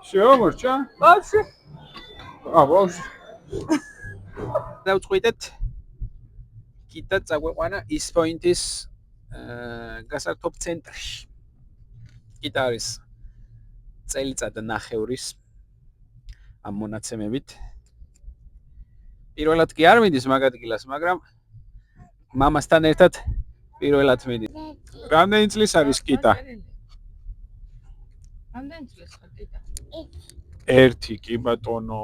შეამორჩა? ბავშვი. ბავშვი. დავწყვიტეთ კიტა წაგვეყვანა ის-პოინტის გასართობ ცენტრში. კიტა არის წელიწად ნახევრის ამ მონაცემებით. პირველად კი არ მიდის მაგ ადგილას, მაგრამ მამასთან ერთად პირველად მიდის. რამდენი წლის არის კიტა? რამდენი წლის ხარ კიტა? 1 კი ბატონო.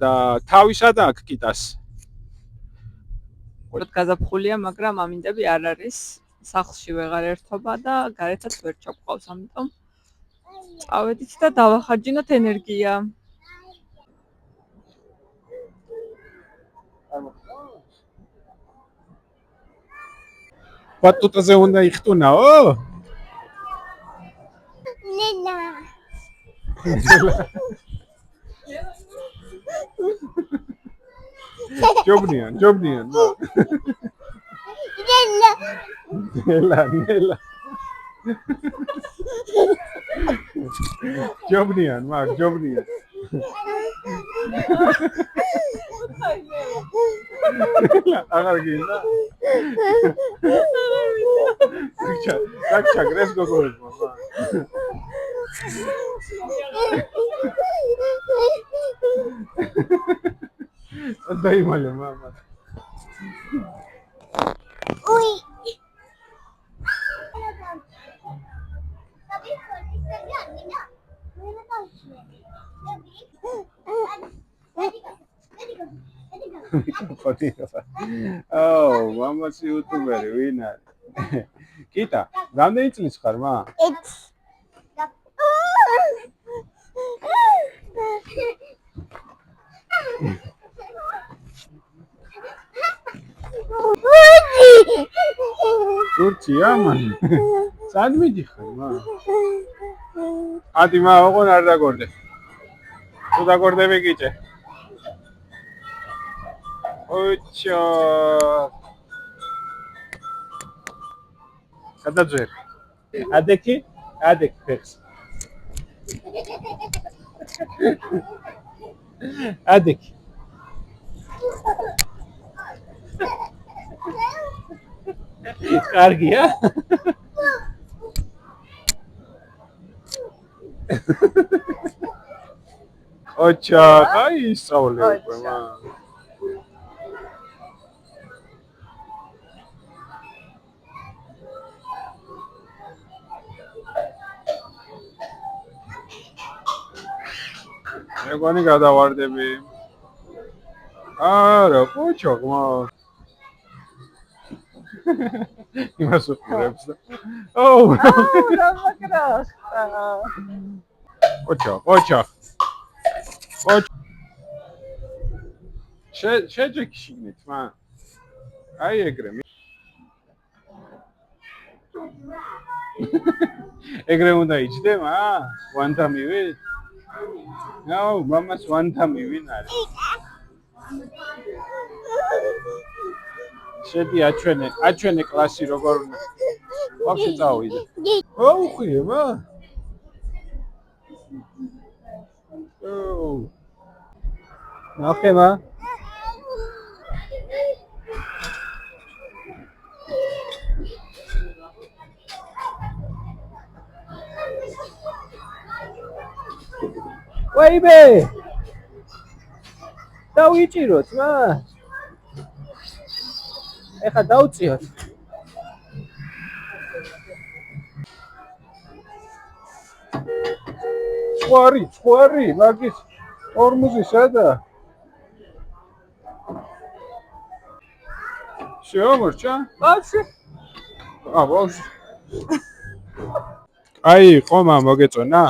და თავისად აქვს კიტას. უბრალოდ გაზაფხულია, მაგრამ ამინდები არ არის. სახლში ვეღარ ერთობა და გარეთაც ვერ ჩაგვყავს, ამიტომ წავედით და დავახარჯინოთ ენერგია. ბატუტაზე უნდა იხტუნაო? ნენა. ჯობნიან. ნენა. ნელა. ჯობნიან. აღარ გინდა? ჩაგრეს გოგოებს მama. დაიმალე mama. უი. Oh, mama's YouTuber, ვინ არის? კიტა, რამდენი წლის ხარ, მა? 1. Turcia, man. სად მიდიხარ, მა? ათი მა, ოღონ არ დაგორდე. თუ დაგორდები გიჭე. ოჩა. გადაძვერ. ადექი ფეხს. ადექი. კარგია? ოჩა, აი ისწავლე უკვე, მა. ეგონი გადავარდები. არა, პუჩო, მა. იმას უყურებს და. ოუ, დამაკრახტა. პუჩო. შეჯექშინეთ, მა. აი ეგრე. ეგრე უნდა იჯდე, მა? ვანთამივით? No, mama's ვანთამი ვინ არის? შედი აჩვენე კლასი როგორ უნდა. ვაფშე წავიდე. ოუხიე, მა. ოუ. ნახე, მა. ვაიბე! დავიჭიროთ, მა. ეხა დავწიოთ. ხვარი, მაგის ორმუზი სადა? შეამორჩა? ბავშვი. ბავშვი. აი, ყომა მოგეწონა?